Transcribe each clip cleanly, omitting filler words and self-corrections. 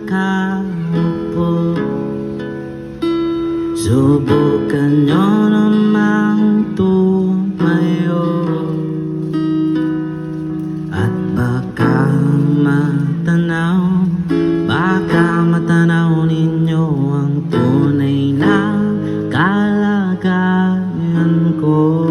nakaupo. Subukan nyo namang tumayo at baka matanaw ninyo ang tunay na kalagayan ko.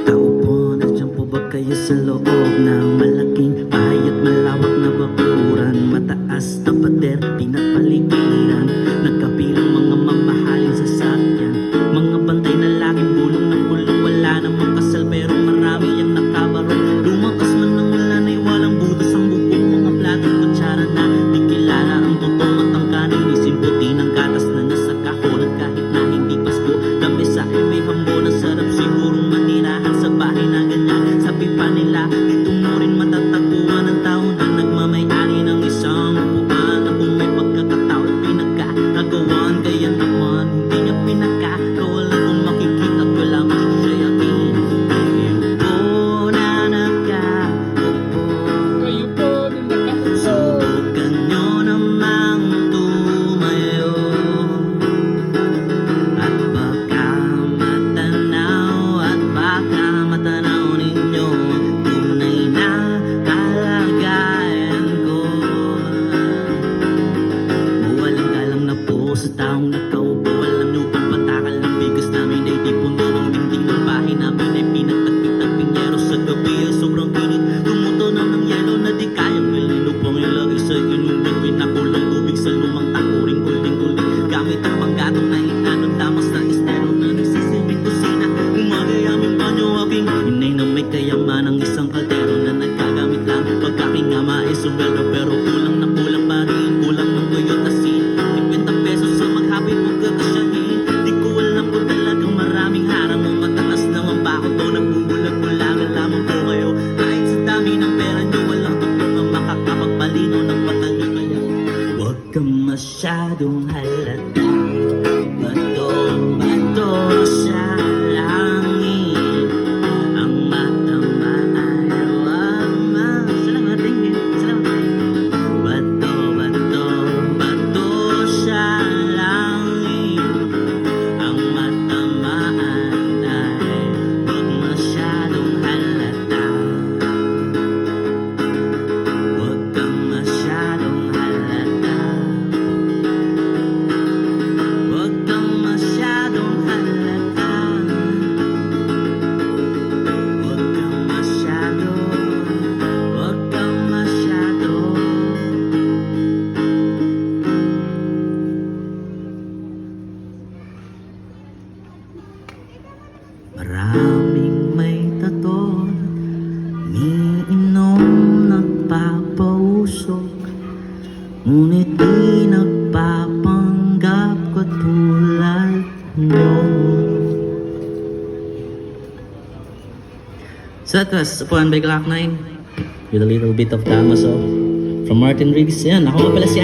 Tao po, nandiyan po ba kayo sa loob ng malaking bahay at malawak na bakuran? Mataas na pader, pinapaligiran, nagkabilang mga mamahaling sasakyan, mga bantay na laging bulong ng bulong. Wala namang kasal pero marami ang nakabarong. Lumakas man nang wala na walang butas ang bubong. Mga platong kutsara na di kilala ang totoo at ang kanin. Isin puti ng gatas na nasa kahon at kahit na hindi Pasko, lamesa ay may hambon. Ang sarap sigurong manirahan sa bahay na ganyan. Sabi pa nila, dito mo rin matatagpuan ang tao na nagmamay-ari ng isang upuan. Na kung may pagkakataon at pinagkagawan, kaya naman hindi niya pinagkakawala. Kung makikita ko lang siyayakin, kayo po na nakaupo. Subukan nyo namang tumayo at baka matanaw ninyo ang tunay na kalagayan ko. Mawalang-galang na po sa taong nakaupo. Alam nyo bang patakal ng bigas namin ay di puno. Ang dingding ng bahay namin ay pinagtagpit-tagping yero. Sa gabi ay sobrang init, tumuto na ng yelo na di kayang bilhin upang ilagay sa inyong pinakulang tubig sa lumang takuring uling-uling. Gamit ang panggatong na inanong damas na estero na nagsisilbing kusina. Umagayaming banyo aking inay na may kayaman. Ang isang kaldero na nagkagamit lang pagkaking ama ay sumweldo pero kulang na kulang pa rin. Kulang ng tuyot asin, 50 pesos sa maghabay pagkakasyahin. Di ko alam kung talagang maraming harang o mataas naman ba ako to. Nagbubulag-bulagan lamang po kayo. Kahit sa dami ng pera nyo, walang tutong ang makakapagpalino ng mata nyo. Kaya huwag kang masyadong halata. Bato sa langit, ang mata maayawang salamat din. Bato sa langit, ang mata maanay, huwag masyadong halata. Huwag kang masyadong halata. Huwag kang masyadong halata. Huwag kang masyado. Huwag kang masyado. Maraming may tato, niinom nagpapausok, ngunit di nagpapanggap katulad nyo. So that was Upuan by Glock 9 with a little bit of Damaso from Martin Riggs. Yan, ako nga pala si